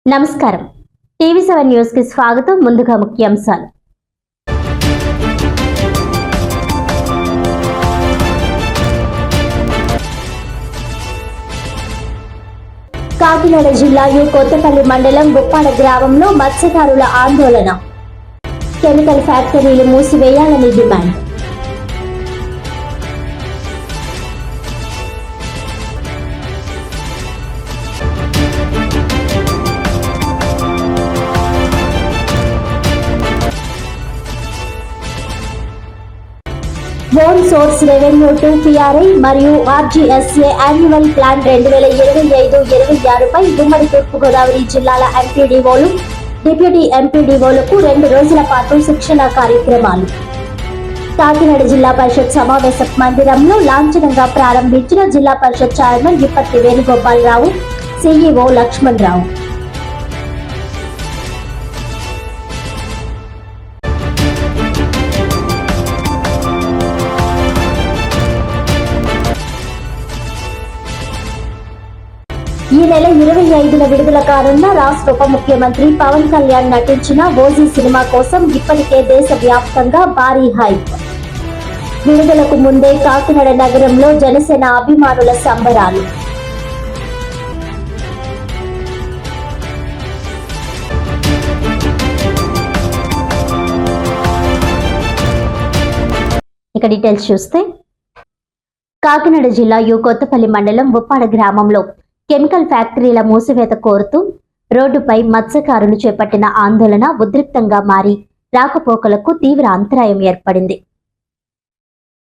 నమస్కారం. టీవీ7 న్యూస్ కి స్వాగతం. ముందుగా ముఖ్యాంశాలు. కాకినాడ జిల్లా కొత్తపల్లి మండలం గుప్పాడ గ్రామంలో మత్స్యకారుల ఆందోళన. కెమికల్ ఫ్యాక్టరీలు మూసివేయాలని demand. Own source revenue 2 PRI మరియు RGSA యాన్యువల్ ప్లాన్ 2025-26 పై ఉమ్మడి తూర్పుగోదావరి జిల్లాల ఎంపీడీఓలు, డిప్యూటీ ఎంపీడీఓలకు 2 రోజుల పాటు శిక్షణ కార్యక్రమాలు. కాకినాడ జిల్లా పరిషత్ సమావేశ మందిరంలో లాంఛనంగా ప్రారంభించిన జిల్లా పరిషత్ చైర్మన్ విప్పత్తి వేణుగోపాలరావు, CEO లక్ష్మణ్ రావు. ఈ నెల 25న విడుదల కానున్న రాష్ట్ర ఉప ముఖ్యమంత్రి పవన్ కళ్యాణ్ నటించిన ఓజీ సినిమా కోసం ఇప్పటికే దేశవ్యాప్తంగా భారీ హైప్. విడుదలకు ముందే కాకినాడ నగరంలో జనసేన అభిమానుల సంబరాలు. ఇక డీటెయిల్స్ చూస్తే, కాకినాడ జిల్లా కొత్తపల్లి మండలం ఉప్పాడ గ్రామంలో కెమికల్ ఫ్యాక్టరీల మూసివేత కోరుతూ రోడ్డుపై మత్స్యకారులు చేపట్టిన ఆందోళన ఉద్రిక్తంగా మారి రాకపోకలకు తీవ్ర అంతరాయం ఏర్పడింది.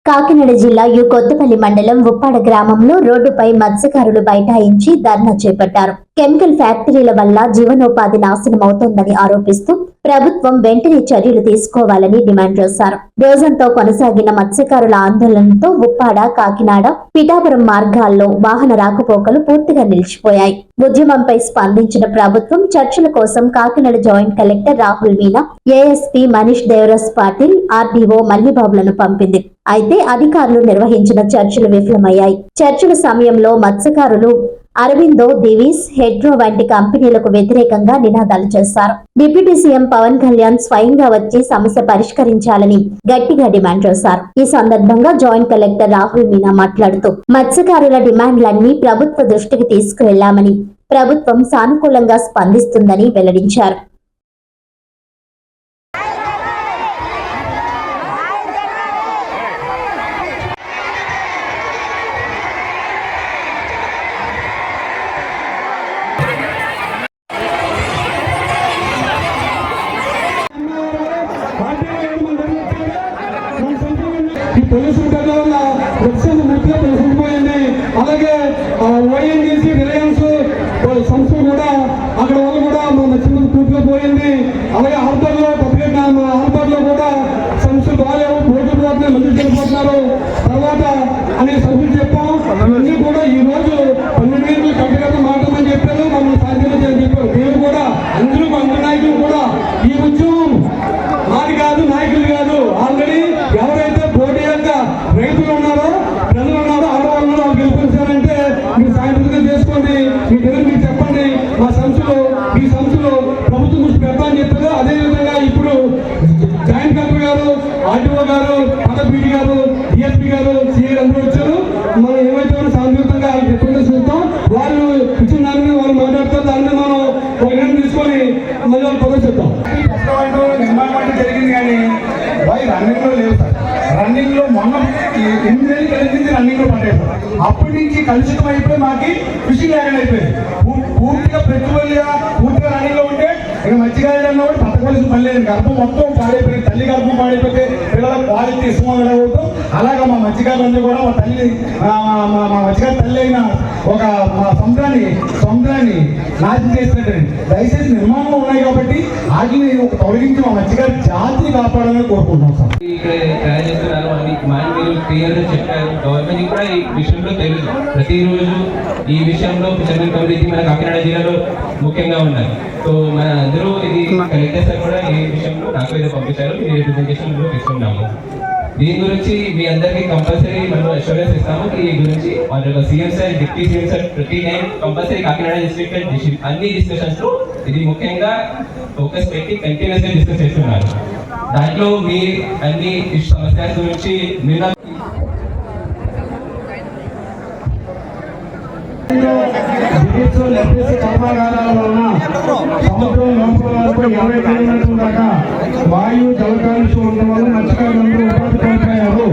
కాకినాడ జిల్లా కొత్తపల్లి మండలం ఉప్పాడ గ్రామంలో రోడ్డుపై మత్స్యకారులు బైఠాయించి ధర్నా చేపట్టారు. కెమికల్ ఫ్యాక్టరీల వల్ల జీవనోపాధి నాశనమవుతోందని ఆరోపిస్తూ ప్రభుత్వం వెంటనే చర్యలు తీసుకోవాలని డిమాండ్ చేశారు. రోజంతో కొనసాగిన మత్స్యకారుల ఆందోళనతో ఉప్పాడ, కాకినాడ, పిఠాపురం మార్గాల్లో వాహన రాకపోకలు పూర్తిగా నిలిచిపోయాయి. ఉద్యమంపై స్పందించిన ప్రభుత్వం చర్చల కోసం Kakinada joint collector Rahul Meena, ASP Manish Deoras Patil, RDO మల్లిబాబులను పంపింది. అయితే అధికారులు నిర్వహించిన చర్చలు విఫలమయ్యాయి. చర్చల సమయంలో మత్స్యకారులు అరవిందో, దివీస్, హెడ్రో వంటి కంపెనీలకు వ్యతిరేకంగా నినాదాలు చేశారు. డిప్యూటీ సీఎం పవన్ కళ్యాణ్ స్వయంగా వచ్చి సమస్య పరిష్కరించాలని గట్టిగా డిమాండ్ చేశారు. ఈ సందర్భంగా జాయింట్ కలెక్టర్ రాహుల్ మీనా మాట్లాడుతూ మత్స్యకారుల డిమాండ్లన్నీ ప్రభుత్వ దృష్టికి తీసుకువెళ్లామని, ప్రభుత్వం సానుకూలంగా స్పందిస్తుందని వెల్లడించారు. పొల్యూషన్ కట్ల వల్ల వృక్షం ముఖ్యంగా తెలుసుకుపోయింది. అలాగే ONGC, రిలయన్స్ సంస్థలు కూడా అక్కడ వాళ్ళు కూడా మన చిన్న పూర్తిగా పోయింది. అలాగే హార్బర్లో హార్బర్లో కూడా సంస్థలు బాగాలేవు, బోర్డులు పోతున్నాయి, మందులు చనిపోతున్నారు. తర్వాత అనేక సంస్థలు చెప్పాం. అన్నీ కూడా ఈ రోజు 12 గంటలు కట్టుకట్ట మాట్లాడమని చెప్పారు, మమ్మల్ని సాధ్యమని చెప్పారు. మేము కూడా అందరూ నాయకులు కూడా ఈ ఉద్యమం మాది కాదు, నాయకులు కాదు. ఆల్రెడీ ఎవరైతే పోటీ యొక్క రైతులు ఉన్నారో, ప్రజలు ఉన్నారో, ఆడవాళ్ళు ఉన్నారో వాళ్ళు గెలిపించారంటే మీరు సాయంత్రం చేసుకోండి, మీ దగ్గర మీరు చెప్పండి. మా సంస్థలు ఈ సంస్థలు ప్రభుత్వం గురించి పెట్టాలని చెప్పారు. అదేవిధంగా ఇప్పుడు జాయింట్ కలెక్టర్ గారు, RDO గారు, పదపీడి గారు, DSP గారు, CA అందరూ వచ్చారు. మనం ఏమైతే శాంతియుతంగా రిప్రజెంట్ చేస్తాం, వాళ్ళు ఇచ్చిన దాన్ని వాళ్ళు మాట్లాడతారు. దాన్ని మనం ఒక నిర్ణయం తీసుకొని మళ్ళీ వాళ్ళు ప్రదర్శిస్తాం. నిర్మాణం జరిగింది కానీ రన్నింగ్ లో లేవు సార్. రన్నింగ్ లో మొన్న 8 నెలలు కలిసింది రన్నింగ్ లో పడ్డాయి సార్. అప్పటి నుంచి కలుషితం అయిపోయి మాకి ఫిషింగ్ ల్యాండ్ అయిపోయింది. పూర్తిగా పెట్టుబడిగా పూర్తిగా రన్నింగ్ లో ఉంటే ఇక మధ్యకాయలు అన్నవాడు పట్టవలసిన పని లేదు. గర్భం మొత్తం పాడైపోయింది. తల్లి గర్భం పాడైపోతే పిల్లల క్వాలిటీ ఇష్టం అవుతాం. అలాగా మా మధ్యకాయలందరూ కూడా మా తల్లి మా మధ్యకాయ తల్లి అయిన ఒక మా సముద్రాన్ని నాశనం చేసినట్టండి. దయచేసి నిర్మాణంలో ఉన్నాయి కాబట్టి వాటిని ఒక తొలగించి మా మధ్యకాయ జాతిని కాపాడాలని కోరుకుంటున్నాం సార్. క్లియర్ చెప్పారు. గవర్నమెంట్ కూడా ఈ విషయంలో తెలుసు. ప్రతిరోజు ఈ విషయంలో ఫిషర్మెన్ కమ్యూనిటీ మన కాకినాడ జిల్లాలో ముఖ్యంగా ఉన్నాయి. సో మన అందరూ ఇది కలెక్టర్ సార్ కూడా ఈ విషయంలో నాకు ఏదో పంపించారు. ఈ రిప్రజెంటేషన్ తీసుకున్నాము. దీని గురించి మీ అందరికీ కంపల్సరీ మనం అష్యూరెన్స్ ఇస్తాము. ఈ గురించి వాళ్ళ CM sir, deputy CM sir ప్రతి టైం కంపల్సరీ కాకినాడ డిస్ట్రిక్ట్ అన్ని డిస్కషన్స్ లో ఇది ముఖ్యంగా ఫోకస్ పెట్టి కంటిన్యూస్గా డిస్కస్ చేస్తున్నారు. దాంట్లో మీ అన్ని సమస్యల గురించి నిన్న కర్మాగారాల వలన సముద్రం లోపల వరకు 20 కిలోమీటర్ల దాకా వాయు జల కాలుష్యం ఉండడం వల్ల మత్స్యకారులందరూ ఉపాధి కోల్పోయారు.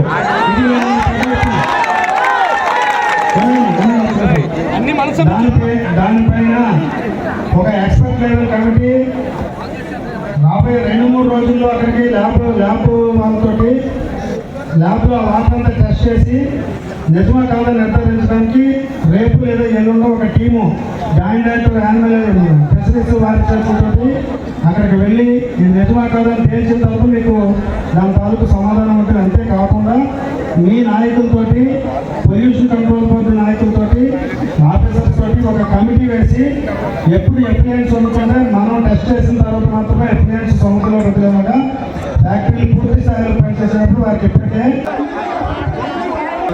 దానిపైన ఒక ఎక్స్పర్ట్ లెవెల్ కమిటీ రాబోయే 2-3 రోజుల్లో అక్కడికి వాళ్ళతోటి ల్యాబ్లో వాటర్ అంతా టెస్ట్ చేసి నిజమా కాదా నిర్ధారించడానికి రేపు లేదా ఎల్లుండో ఒక team joint director animal fisheries వారి చేతులతోటి అక్కడికి వెళ్ళి ఇది నిజమా కాదా అని తేల్చిన తర్వాత మీకు దాని తాలూకు సమాధానం ఉంటుంది. అంతేకాకుండా మీ నాయకులతోటి, పొల్యూషన్ కంట్రోల్ బోర్డు నాయకులతోటి, ఆఫీసర్స్ తోటి ఒక కమిటీ వేసి ఎప్పుడు ఎఫ్ఐఎన్స్ ఉండకుండా మనం టెస్ట్ చేసిన తర్వాత మాత్రమే ఎఫ్ఐఎన్స్ సముద్రంలో వదిలేలాగా ఫ్యాక్టరీలు పూర్తి స్థాయిలో పనిచేసేటప్పుడు వారికి ఇప్పటికే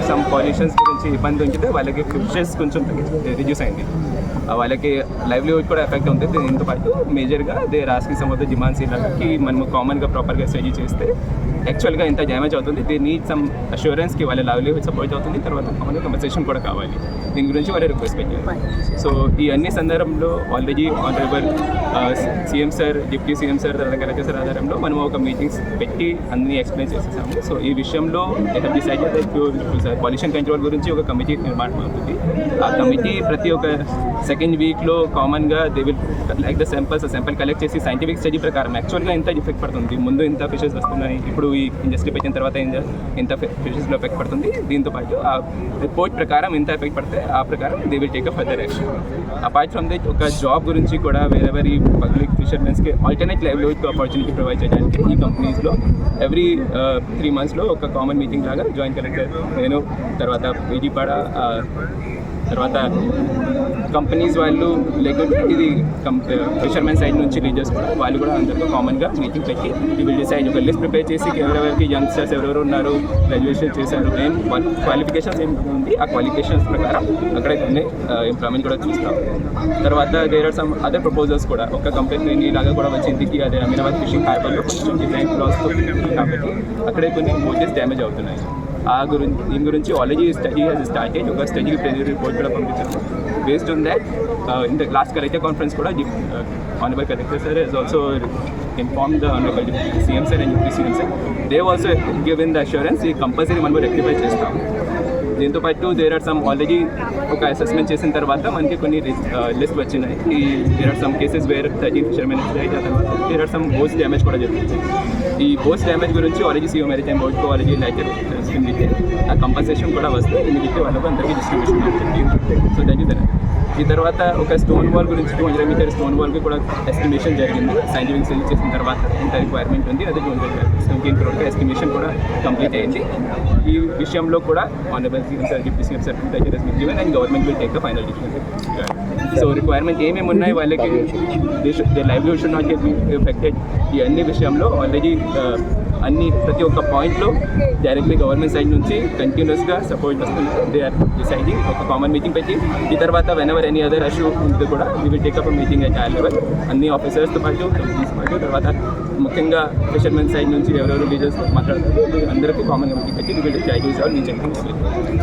సమ్ పొల్యూషన్స్ గురించి ఇబ్బంది ఉంచితే వాళ్ళకి ఫిషెస్ కొంచెం రిడ్యూస్ అయింది, వాళ్ళకి లైవ్లీహుడ్ కూడా ఎఫెక్ట్ ఉంది. దీంతో పాటు మేజర్గా దే రాస్కి సమ్ ఆఫ్ ద డిమాండ్స్ ఇలాకి మనము కామన్గా ప్రాపర్గా స్టడీ చేస్తే యాక్చువల్గా ఇంత డ్యామేజ్ అవుతుంది, దే నీడ్ సమ్ అష్యూరెన్స్కి వాళ్ళ లైవ్లీహుడ్ సపోర్ట్ అవుతుంది. తర్వాత కామన్గా కంపెన్సేషన్ కూడా కావాలి, దీని గురించి వాళ్ళు రిక్వెస్ట్ పెట్టారు. సో ఈ అన్ని సందర్భంలో already honourable CM sir, deputy CM sir, తర్వాత కలెక్టర్ సార్ ఆధారంలో మనం ఒక మీటింగ్స్ పెట్టి అన్ని ఎక్స్ప్లెయిన్ చేసేసాము. సో ఈ విషయంలో డిసైడెడ్ పొల్యూషన్ కంట్రోల్ గురించి ఒక కమిటీ నిర్మాణం అవుతుంది. ఆ కమిటీ ప్రతి ఒక్క సెకండ్ వీక్లో కామన్గా they will like the sample collect చేసి సైంటిఫిక్ స్టడీ ప్రకారం యాక్చువల్గా ఎంత ఎఫెక్ట్ పడుతుంది, ముందు ఇంత ఫిషెస్ వస్తున్నాయి, ఇప్పుడు ఈ ఇండస్ట్రీ పెట్టిన తర్వాత ఎంత ఫిషెస్లో ఎఫెక్ట్ పడుతుంది, దీంతో పాటు ఆ రిపోర్ట్ ప్రకారం ఎంత ఎఫెక్ట్ పడితే ఆ ప్రకారం they will take a further action. Apart from that ఒక జాబ్ గురించి కూడా వేరెవరి పబ్లిక్ ఫిషర్మెన్స్కి ఆల్టర్నేట్ లైవ్లీహుడ్ ఆపర్చునిటీ ప్రొవైడ్ చేయడానికి ఈ కంపెనీస్లో ఎవ్రీ 3 monthsలో ఒక కామన్ మీటింగ్ లాగా జాయింట్ కలెక్టర్, నేను, తర్వాత విజయపాడ, తర్వాత కంపెనీస్ వాళ్ళు లేకుంటే ఇది ఫిషర్మెన్ సైడ్ నుంచి లీడర్స్ కూడా వాళ్ళు కూడా అందరితో కామన్గా మీటింగ్ పెట్టి ఈ విల్ డిసైడ్ ఒక లిస్ట్ ప్రిపేర్ చేసి ఎవరెవరికి యంగ్స్టర్స్ ఎవరెవరు ఉన్నారు, గ్రాడ్యుయేషన్ చేశారు, ఏం క్వాలిఫికేషన్స్ ఏం ఉంది, ఆ క్వాలిఫికేషన్స్ ప్రకారం అక్కడ కొన్ని ఎంప్లాయ్మెంట్ కూడా చూస్తాం. తర్వాత there are some other proposals కూడా ఒక కంపెనీ లాగా కూడా వచ్చింది, అదే అమీనాబాద్ ఫిషింగ్ హార్బర్లో కొంచెం డిజైన్ ఫ్లాస్తో కాబట్టి అక్కడే కొన్ని బోటెస్ డ్యామేజ్ అవుతున్నాయి. దీని గురించి ఆల్రెడీ స్టడీ హెస్ స్టార్టెడ్, ఒక స్టడీ ప్రెజర్ రిపోర్ట్ కూడా పంపించారు. Based on that in the last collector conference కూడా honourable collector sir has also informed the honorable CM sir and UP CM sir. They have also given the assurance ఈ compulsory మనం rectify చేస్తాం. దీంతో పాటు there are some already ఒక assessment చేసిన తర్వాత మనకి కొన్ని లిస్ట్ వచ్చినాయి. ఈ there are some cases where 13 fishermen there are some boats damage కూడా జరుగుతుంది. ఈ బోట్స్ డ్యామేజ్ గురించి ఆల్రెడీ సీఎం మెరిటైమ్ బోర్డ్కి ఆల్రెడీ లెటర్ ఇస్తే ఆ కంపల్సేషన్ కూడా వస్తే ఇమీడియట్లీ వాళ్ళకు అందరికీ డిస్ట్రిబ్యూషన్ అవుతుంది. సో దట్ ఈస్ ఈ తర్వాత ఒక స్టోన్ వాల్ గురించి 200 మీటర్ స్టోన్ వాల్కి కూడా ఎస్టిమేషన్ జరిగింది. సైంటిఫిక్ స్టడీ చేసిన తర్వాత ఇంత రిక్వైర్మెంట్ ఉంది, అది 217 crore ఎస్టిమేషన్ కూడా కంప్లీట్ అయింది. ఈ విషయంలో కూడా honourable CM sir, deputy CM sir given and government will take the final decision. So requirement ఏమేమి ఉన్నాయి వాళ్ళకి, they livelihood should not get affected, ఈ అన్ని విషయంలో ఆల్రెడీ అన్ని ప్రతి ఒక్క పాయింట్లో డైరెక్ట్లీ గవర్నమెంట్ సైడ్ నుంచి కంటిన్యూస్గా సపోర్ట్ వస్తుంది. దే ఆర్ డిసైడింగ్ ఒక కామన్ మీటింగ్ పెట్టి ఈ తర్వాత వెనెవర్ ఎనీ అదర్ ఇష్యూ ఉంటే కూడా we will take up meeting at high level, అన్ని ఆఫీసర్స్తో పాటు కంపెనీస్తో పాటు, తర్వాత ముఖ్యంగా ఫిషర్మెన్ సైడ్ నుంచి ఎవరెవరు లీడర్స్ మాట్లాడుతారు అందరికీ కామన్గా మీటింగ్ పెట్టి we will try to solve ఈ చెక్.